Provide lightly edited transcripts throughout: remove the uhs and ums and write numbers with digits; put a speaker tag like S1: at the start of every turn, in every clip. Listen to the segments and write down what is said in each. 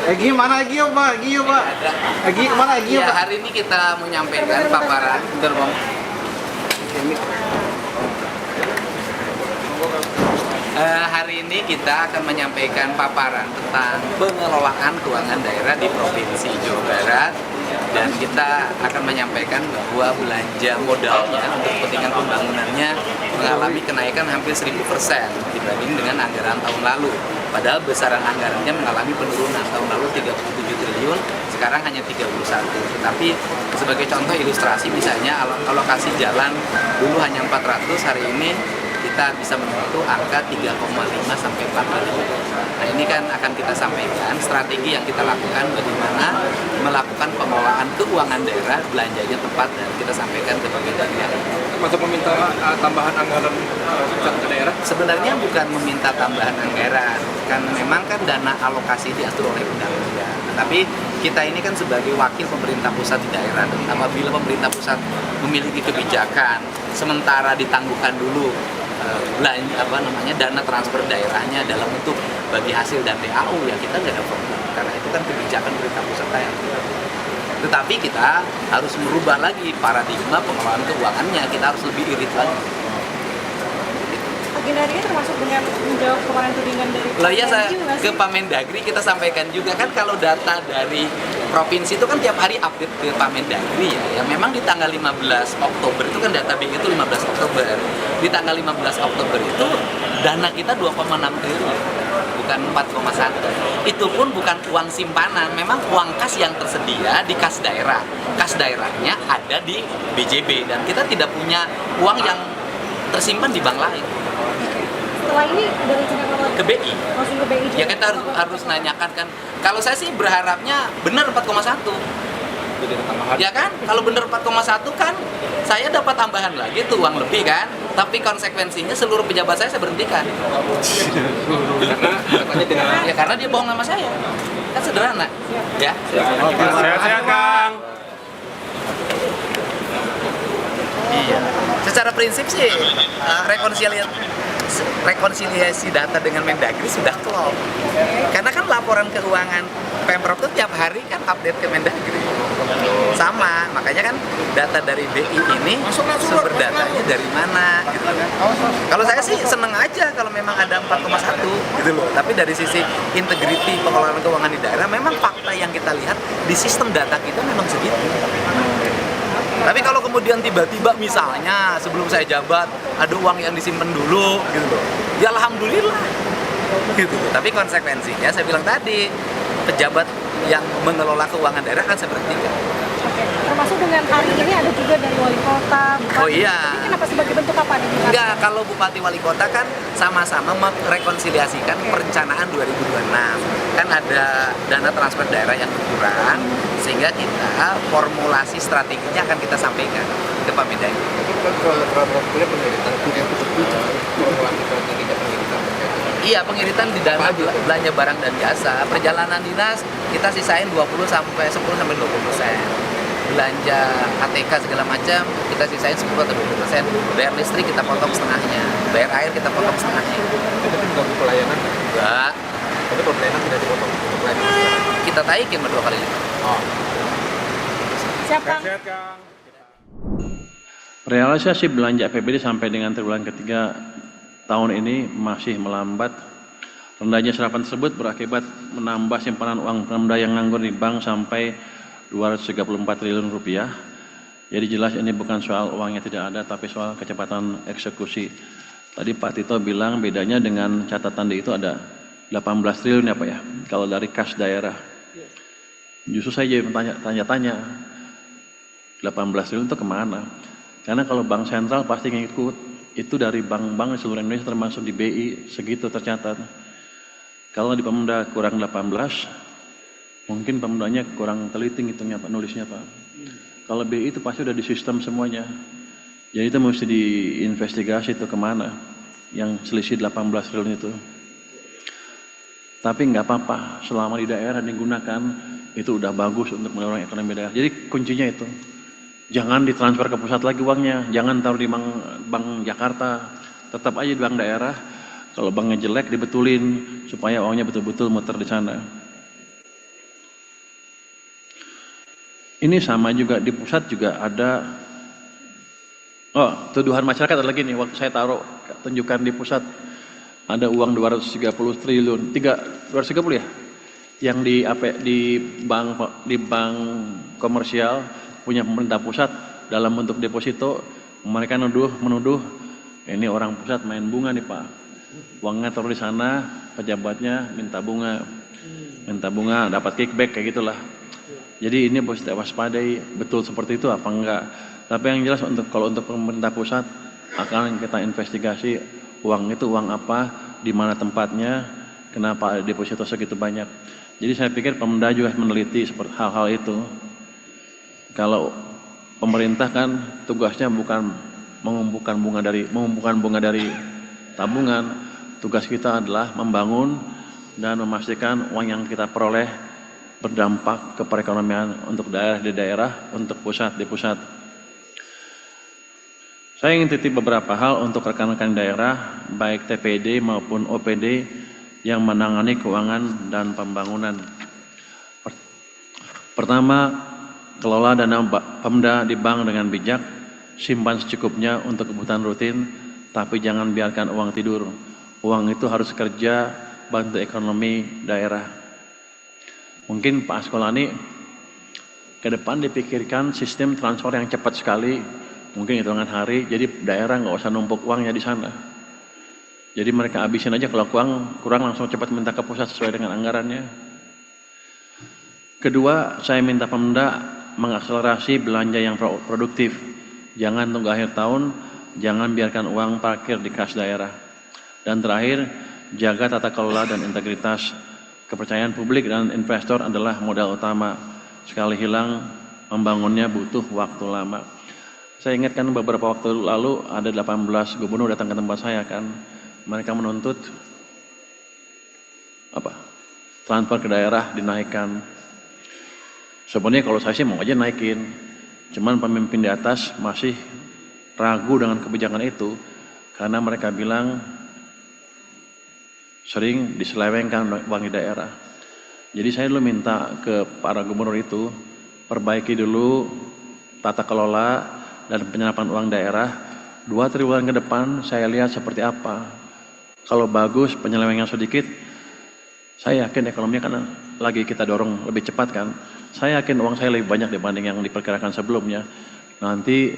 S1: Egi mana Egi Pak? Egi Pak? Egi kemana Egi
S2: Ya,
S1: Pak?
S2: hari ini kita menyampaikan paparan. Bentar, Bang. Hari ini kita akan menyampaikan paparan tentang pengelolaan keuangan daerah di Provinsi Jawa Barat, dan kita akan menyampaikan bahwa belanja modalnya untuk kepentingan pembangunannya mengalami kenaikan hampir 1000% dibanding dengan anggaran tahun lalu. Padahal besaran anggarannya mengalami penurunan, tahun lalu 37 triliun, sekarang hanya 31. Tetapi sebagai contoh ilustrasi, misalnya alokasi jalan dulu hanya 400, hari ini kita bisa menyentuh angka 3,5 sampai 4 triliun. Nah, ini kan akan kita sampaikan strategi yang kita lakukan bagaimana melakukan pengelolaan keuangan daerah, belanjanya tepat, dan kita sampaikan ke pemerintah daerah.
S3: Masuk meminta tambahan anggaran pusat ke daerah?
S2: Sebenarnya bukan meminta tambahan anggaran, kan memang kan dana alokasi diatur oleh undang-undang. Tapi kita ini kan sebagai wakil pemerintah pusat di daerah, dan apabila pemerintah pusat memiliki kebijakan sementara ditangguhkan dulu dana transfer daerahnya dalam bentuk bagi hasil dan DAU, ya kita nggak ada problem, karena itu kan kebijakan pemerintah pusat daerah. Tetapi kita harus merubah lagi paradigma pengelolaan keuangannya, kita harus lebih irit lagi.
S4: Agendanya termasuk dengan menjawab kemarin tudingan dari
S2: Ke Pak Mendagri kita sampaikan juga kan, kalau data dari provinsi itu kan tiap hari update ke Pak Mendagri ya. Memang di tanggal 15 Oktober itu kan data BI itu 15 Oktober. Di tanggal 15 Oktober itu dana kita 2,6 triliun, bukan 4,1. Itu pun bukan uang simpanan, memang uang kas yang tersedia di kas daerah. Kas daerahnya ada di BJB, dan kita tidak punya uang yang tersimpan di bank lain.
S4: Setelah ini ada rencana
S2: Ke BI.
S4: langsung ke BI juga?
S2: Ya kita harus nanyakan kan. Kalau saya sih berharapnya benar 4,1.
S3: Jadi ada tambahan.
S2: Ya kan? Kalau benar 4,1 kan saya dapat tambahan lagi tuh uang lebih kan. Tapi konsekuensinya seluruh pejabat saya berhentikan.
S3: Karena katanya tidak.
S2: Ya karena dia bohong sama saya. Kan sederhana. Ya.
S3: Sehat-sehat, Kang.
S2: Iya. Secara prinsip sih rekonsiliasi data dengan Mendagri sudah klop. Karena kan laporan keuangan Pemprov itu tiap hari kan update ke Mendagri. Sama, makanya kan data dari BI ini sumber datanya dari mana gitu kan. Kalau saya sih seneng aja kalau memang ada 4,1 gitu loh. Tapi dari sisi integriti pengelolaan keuangan di daerah, memang fakta yang kita lihat di sistem data kita memang segitu. Tapi kalau kemudian tiba-tiba misalnya sebelum saya jabat ada uang yang disimpan dulu gitu loh, ya alhamdulillah gitu. Tapi konsekuensinya saya bilang tadi, pejabat yang mengelola keuangan daerah kan saya berhentikan.
S4: Termasuk dengan hari ini ada juga dari wali kota, bupati.
S2: Oh iya.
S4: Ini kenapa sebagai bentuk apa nih?
S2: Enggak, kalau bupati wali kota kan sama-sama merekonsiliasikan perencanaan 2026. Kan ada dana transfer daerah yang berkurang, sehingga kita formulasi strateginya akan kita sampaikan ke Pak Mendagri. Iya, pengiritan di dana belanja barang dan jasa. Perjalanan dinas kita sisain 10 sampai 20%. Belanja ATK segala macam kita sisain 10 atau 20%. Bayar listrik kita potong setengahnya. Bayar air kita potong setengahnya.
S3: Itu kan mengganggu pelayanan.
S2: Enggak.
S3: Tapi kalau pelayanan tidak dipotong untuk pelayanan.
S2: Kita taikin 2 kali lipat.
S3: Oh.
S4: Siapa?
S3: Sehat, Kang.
S5: Realisasi belanja APBD sampai dengan triwulan ketiga tahun ini masih melambat. Rendahnya serapan tersebut berakibat menambah simpanan uang Pemda yang nganggur di bank sampai 234 triliun rupiah. Jadi jelas ini bukan soal uangnya tidak ada, tapi soal kecepatan eksekusi. Tadi Pak Tito bilang bedanya dengan catatan di itu ada 18 triliun ya Pak ya, kalau dari kas daerah. Justru saya jadi tanya-tanya, 18 triliun itu kemana? Karena kalau bank sentral pasti ngikut, itu dari bank-bank di seluruh Indonesia termasuk di BI, segitu tercatat. Kalau di Pemda kurang 18, mungkin Pemdanya kurang teliti ngitungnya Pak, nulisnya Pak. Kalau BI itu pasti udah di sistem semuanya. Jadi itu mesti diinvestigasi itu kemana, yang selisih 18 triliun itu. Tapi nggak apa-apa, selama di daerah digunakan, itu udah bagus untuk mendorong ekonomi daerah. Jadi kuncinya itu. Jangan ditransfer ke pusat lagi uangnya, jangan taruh di bank Jakarta, tetap aja di bank daerah. Kalau banknya jelek dibetulin supaya uangnya betul-betul muter di sana. Ini sama juga di pusat juga ada. Oh, tuduhan masyarakat ada lagi nih, waktu saya taruh tunjukkan di pusat ada uang 230 triliun, 230 ya? Yang di bank komersial punya pemerintah pusat dalam bentuk deposito, mereka menuduh ini orang pusat main bunga nih Pak. Uangnya taruh di sana, pejabatnya minta bunga dapat kickback kayak gitulah. Jadi ini harus waspadai, betul seperti itu apa enggak. Tapi yang jelas kalau untuk pemerintah pusat akan kita investigasi uang itu uang apa, di mana tempatnya, kenapa deposito segitu banyak. Jadi saya pikir Pemda juga meneliti seperti hal-hal itu. Kalau pemerintah kan tugasnya bukan mengumpulkan bunga dari tabungan, tugas kita adalah membangun dan memastikan uang yang kita peroleh berdampak ke perekonomian untuk daerah di daerah, untuk pusat di pusat. Saya ingin titip beberapa hal untuk rekan-rekan daerah, baik TPD maupun OPD yang menangani keuangan dan pembangunan. Pertama, kelola dana Pemda di bank dengan bijak, simpan secukupnya untuk kebutuhan rutin, tapi jangan biarkan uang tidur. Uang itu harus kerja, bantu ekonomi daerah. Mungkin Pak Askolani ke depan dipikirkan sistem transfer yang cepat sekali, mungkin hitungan hari, jadi daerah nggak usah numpuk uangnya di sana. Jadi mereka habisin aja, kalau kurang langsung cepat minta ke pusat sesuai dengan anggarannya. Kedua, saya minta Pemda mengakselerasi belanja yang produktif. Jangan tunggu akhir tahun, jangan biarkan uang parkir di kas daerah. Dan terakhir, jaga tata kelola dan integritas. Kepercayaan publik dan investor adalah modal utama. Sekali hilang, membangunnya butuh waktu lama. Saya ingatkan beberapa waktu lalu ada 18 gubernur datang ke tempat saya kan. Mereka menuntut transfer ke daerah dinaikkan. Sebenarnya kalau saya sih mau aja naikin. Cuman pemimpin di atas masih ragu dengan kebijakan itu karena mereka bilang sering diselewengkan uang di daerah. Jadi saya dulu minta ke para gubernur itu perbaiki dulu tata kelola dan penyerapan uang daerah. 2 triwulan ke depan saya lihat seperti apa. Kalau bagus penyelewengan sedikit, saya yakin ekonominya kan lagi kita dorong lebih cepat kan. Saya yakin uang saya lebih banyak dibanding yang diperkirakan sebelumnya. Nanti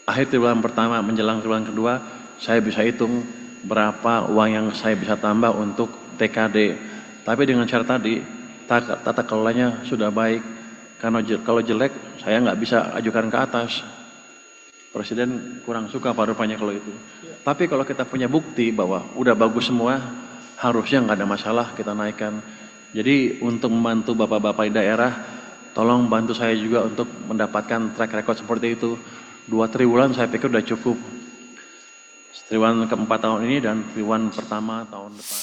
S5: akhir triwulan pertama menjelang triwulan kedua, saya bisa hitung berapa uang yang saya bisa tambah untuk TKD. Tapi dengan syarat tadi, tata kelolanya sudah baik. Karena kalau jelek, saya nggak bisa ajukan ke atas. Presiden kurang suka Pak rupanya kalau itu. Tapi kalau kita punya bukti bahwa udah bagus semua, harusnya nggak ada masalah kita naikkan. Jadi untuk membantu bapak-bapak di daerah, tolong bantu saya juga untuk mendapatkan track record seperti itu. 2 triwulan saya pikir udah cukup. Triwulan keempat tahun ini dan triwulan pertama tahun depan.